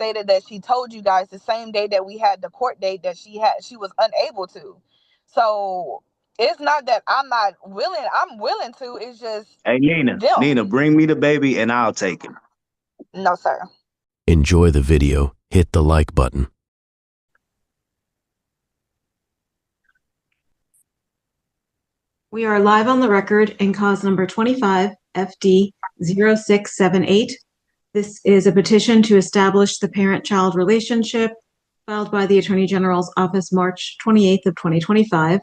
stated that she told you guys the same day that we had the court date that she was unable to. So it's not that I'm not willing. I'm willing to. It's just Hey, Nina, bring me the baby and I'll take him. No, sir. Enjoy the video. Hit the like button. We are live on the record in cause number 25 FD 0678. This is a petition to establish the parent-child relationship filed by the Attorney General's Office March 28th of 2025.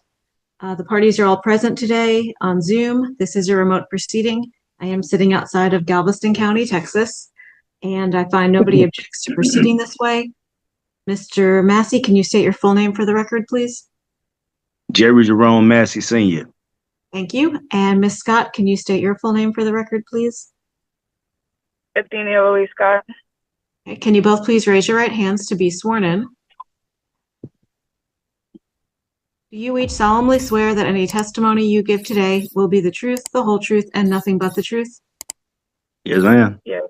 The parties are all present today on Zoom. This is a remote proceeding. I am sitting outside of Galveston County, Texas, and I find nobody objects to proceeding this way. Mr. Massey, can you state your full name for the record, please? Jerry Jerome Massey, Sr. Thank you. And Ms. Scott, can you state your full name for the record, please? Athenia Louise Scott. Okay, can you both please raise your right hands to be sworn in? Do you each solemnly swear that any testimony you give today will be the truth, the whole truth, and nothing but the truth? Yes, ma'am. Yes.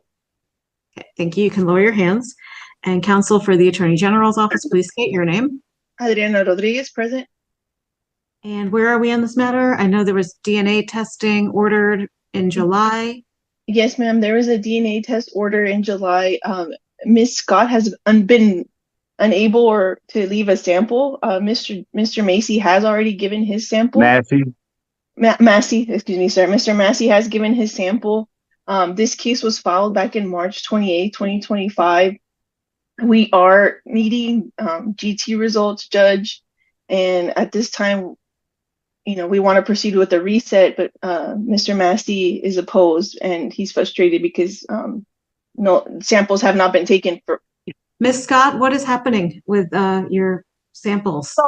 Okay, thank you. You can lower your hands. And counsel for the Attorney General's office, please state your name. Adriana Rodriguez, present. And where are we on this matter? I know there was DNA testing ordered in July. Yes, ma'am. There was a DNA test order in July. Ms. Scott has been unable to leave a sample. Mr. Massey has already given his sample. Massey, excuse me, sir. Mr. Massey has given his sample. This case was filed back in March 28, 2025. We are needing GT results, Judge, and at this time, we want to proceed with the reset, but Mr. Massey is opposed, and he's frustrated because no samples have not been taken. Ms. Scott, what is happening with your samples? So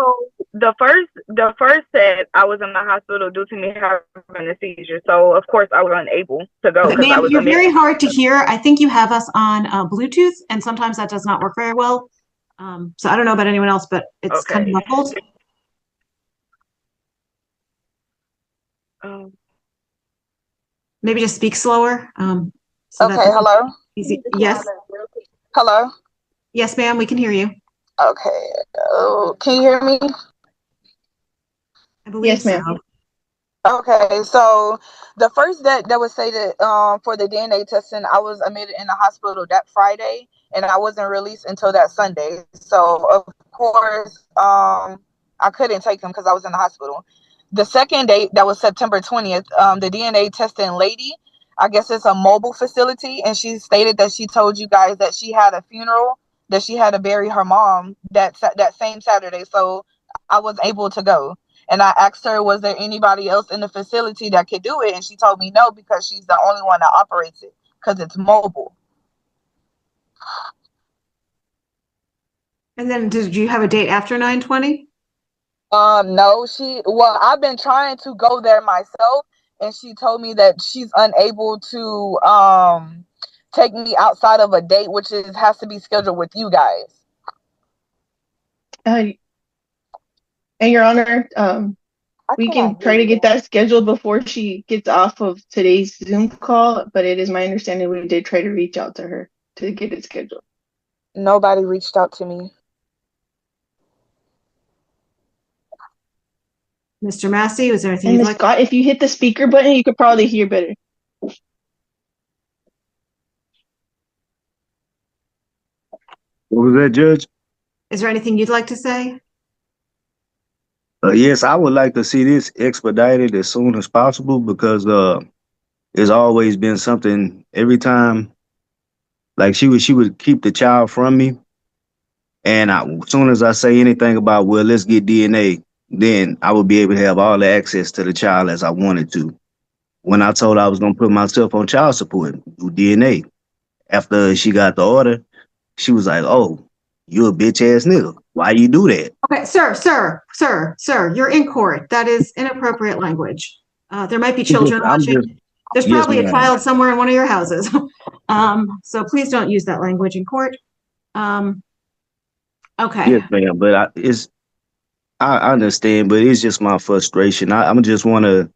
the first set, I was in the hospital due to me having a seizure. So of course I was unable to go. Ma'am, you're very hard to hear. I think you have us on Bluetooth, and sometimes that does not work very well. So I don't know about anyone else, but it's kind of muffled. Maybe just speak slower. Okay, hello? Easy. Yes. Hello? Yes, ma'am, we can hear you. Okay. Can you hear me? I believe yes, ma'am. So. Okay, so the first that was stated for the DNA testing, I was admitted in the hospital that Friday, and I wasn't released until that Sunday. So, of course, I couldn't take them because I was in the hospital. The second date, that was September 20th, the DNA testing lady, I guess it's a mobile facility, and she stated that she told you guys that she had a funeral, that she had to bury her mom that same Saturday, so I was able to go. And I asked her, was there anybody else in the facility that could do it? And she told me no, because she's the only one that operates it, because it's mobile. And then did you have a date after 9/20? No, I've been trying to go there myself, and she told me that she's unable to take me outside of a date, which has to be scheduled with you guys. And Your Honor, we can try to get that scheduled before she gets off of today's Zoom call, but it is my understanding we did try to reach out to her to get it scheduled. Nobody reached out to me. Mr. Massey, was there anything you'd like? Scott, if you hit the speaker button, you could probably hear better. What was that, Judge? Is there anything you'd like to say? Yes, I would like to see this expedited as soon as possible, because it's always been something every time. Like she would keep the child from me, and as soon as I say anything about, well, let's get DNA, then I would be able to have all the access to the child as I wanted to. When I told her I was going to put myself on child support, do DNA. After she got the order, she was like, oh, you a bitch ass nigga. Why you do that? Okay, sir, you're in court. That is inappropriate language. There might be children watching. There's probably a child somewhere in one of your houses. So please don't use that language in court. Okay. Yes, ma'am, but I understand, but it's just my frustration. I'm just want to,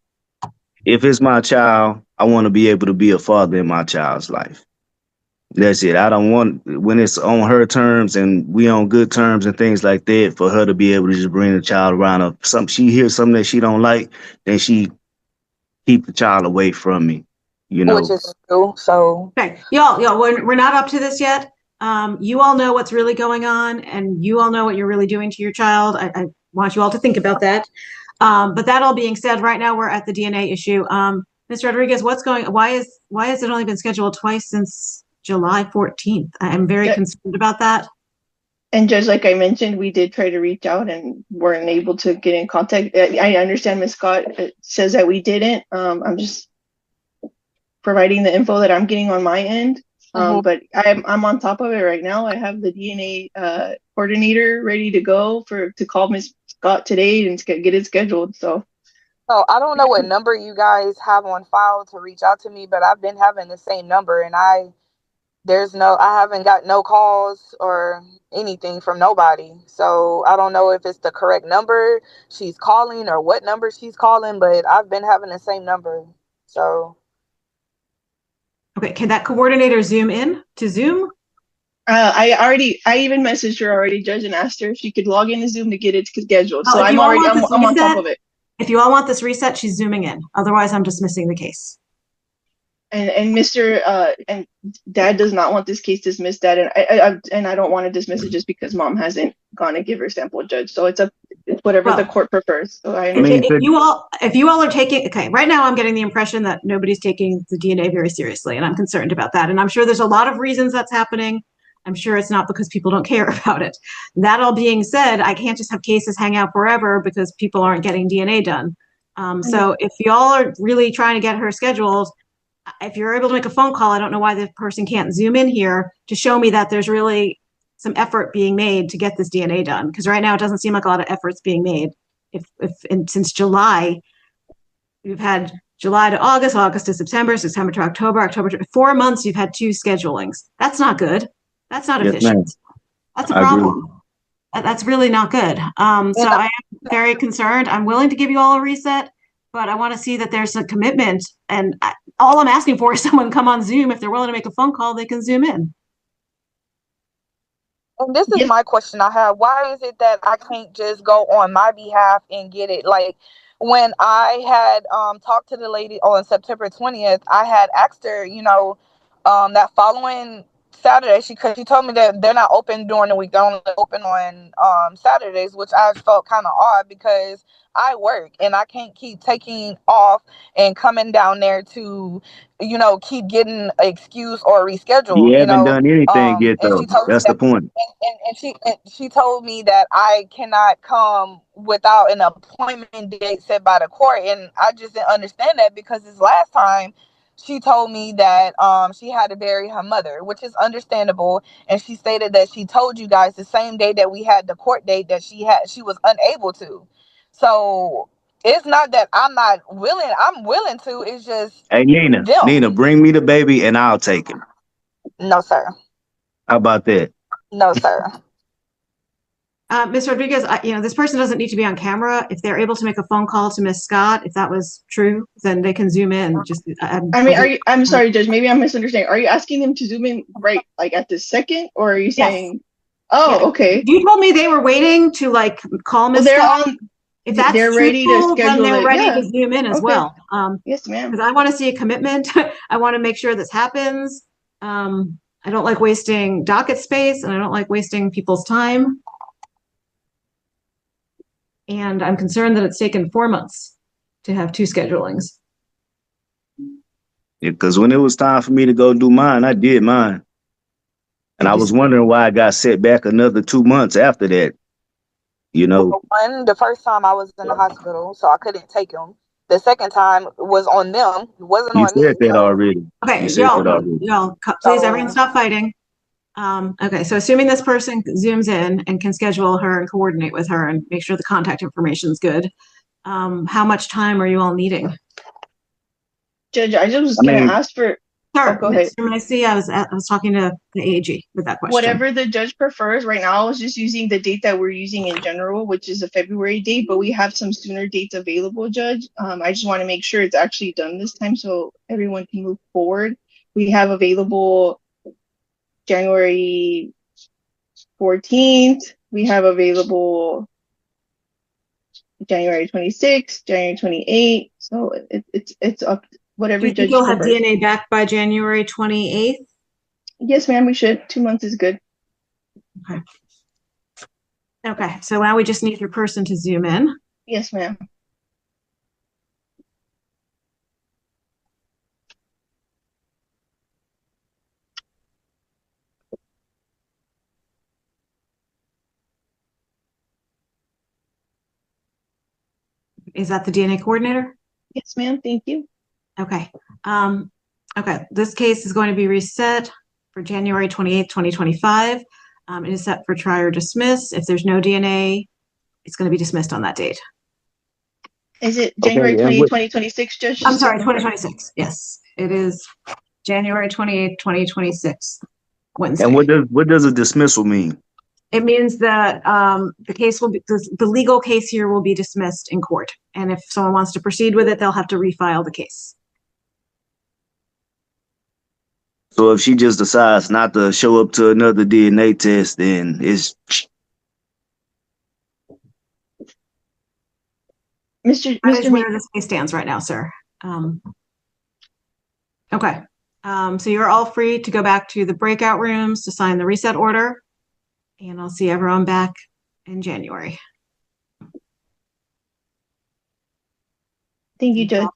if it's my child, I want to be able to be a father in my child's life. That's it. I don't want when it's on her terms and we on good terms and things like that for her to be able to just bring the child around. Or some she hears something that she don't like, then she keep the child away from me. You which know. is true. So Okay, y'all, we're not up to this yet. You all know what's really going on, and you all know what you're really doing to your child. I want you all to think about that. But that all being said, right now we're at the DNA issue. Ms. Rodriguez, why has it only been scheduled twice since July 14th? I'm very concerned about that. And Judge, like I mentioned, we did try to reach out and weren't able to get in contact. I understand Ms. Scott says that we didn't. I'm just providing the info that I'm getting on my end. But I'm on top of it right now. I have the DNA coordinator ready to go to call Ms. Scott today and get it scheduled. So I don't know what number you guys have on file to reach out to me, but I've been having the same number, and I haven't got no calls or anything from nobody. So I don't know if it's the correct number she's calling or what number she's calling, but I've been having the same number. So. Okay, can that coordinator zoom in to Zoom? I even messaged her already, Judge, and asked her if she could log into Zoom to get it scheduled. So I'm on top of it. If you all want this reset, she's zooming in. Otherwise, I'm dismissing the case. And Mr. And Dad does not want this case dismissed, Dad, and I don't want to dismiss it just because Mom hasn't gone to give her sample, Judge. So it's whatever the court prefers. So if you all are taking, okay, right now I'm getting the impression that nobody's taking the DNA very seriously, and I'm concerned about that. And I'm sure there's a lot of reasons that's happening. I'm sure it's not because people don't care about it. That all being said, I can't just have cases hang out forever because people aren't getting DNA done. So if y'all are really trying to get her scheduled, if you're able to make a phone call, I don't know why the person can't zoom in here to show me that there's really some effort being made to get this DNA done. Because right now it doesn't seem like a lot of efforts being made. Since July, we've had July to August, August to September, September to October, October to 4 months, you've had 2 schedulings. That's not good. That's not efficient. That's a problem. That's really not good. So I am very concerned. I'm willing to give you all a reset, but I want to see that there's a commitment. And all I'm asking for is someone come on Zoom. If they're willing to make a phone call, they can zoom in. And this is my question I have. Why is it that I can't just go on my behalf and get it? Like when I had talked to the lady on September 20th, I had asked her, that following Saturday, she told me that they're not open during the week. They're only open on Saturdays, which I felt kind of odd because I work and I can't keep taking off and coming down there to, keep getting an excuse or reschedule. You haven't done anything yet, And though. she told me That's the point. and she told me that I cannot come without an appointment date set by the court, and I just didn't understand that because this last time she told me that she had to bury her mother, which is understandable, and she stated that she told you guys the same day that we had the court date that she was unable to. So it's not that I'm not willing. I'm willing to. It's just Hey, Nina, bring me the baby and I'll take him. No, sir. How about that? No, sir. Ms. Rodriguez, this person doesn't need to be on camera. If they're able to make a phone call to Ms. Scott, if that was true, then they can zoom in. I'm sorry, Judge, maybe I'm misunderstanding. Are you asking them to zoom in right like at this second, or are you saying, okay. You told me they were waiting to call Ms. Scott. If that's they're ready to schedule then they're ready to zoom in as well. Yes, ma'am. Because I want to see a commitment. I want to make sure this happens. I don't like wasting docket space, and I don't like wasting people's time. And I'm concerned that it's taken 4 months to have 2 schedulings. Because when it was time for me to go do mine, I did mine. And I was wondering why I got set back another 2 months after that. The first time I was in the hospital, so I couldn't take him. The second time was on them. It wasn't on me. You said that already. Okay, y'all, please, everyone stop fighting. Okay, so assuming this person zooms in and can schedule her and coordinate with her and make sure the contact information is good, how much time are you all needing? Judge, I just was going to ask for... Sure, go ahead. I was talking to the AG with that question. Whatever the judge prefers. Right now, I was just using the date that we're using in general, which is a February date, but we have some sooner dates available, Judge. I just want to make sure it's actually done this time so everyone can move forward. We have available January 14th. We have available January 26th, January 28th. So it's up whatever Do you think judge you'll have prefers. DNA back by January 28th? Yes, ma'am, we should. 2 months is good. Okay. Okay, so now we just need your person to zoom in. Yes, ma'am. Is that the DNA coordinator? Yes, ma'am. Thank you. Okay. Okay, this case is going to be reset for January 28th, 2025. It is set for try or dismiss. If there's no DNA, it's going to be dismissed on that date. Is it January Okay, 20th, 2026, Judge? I'm sorry, 2026. Yes, it is January 28th, 2026, Wednesday. and what does a dismissal mean? It means that the case will be, the legal case here will be dismissed in court. And if someone wants to proceed with it, they'll have to refile the case. So if she just decides not to show up to another DNA test, then it's That is where this case stands right now, sir. Okay. So you're all free to go back to the breakout rooms to sign the reset order. And I'll see everyone back in January. Thank you, Judge.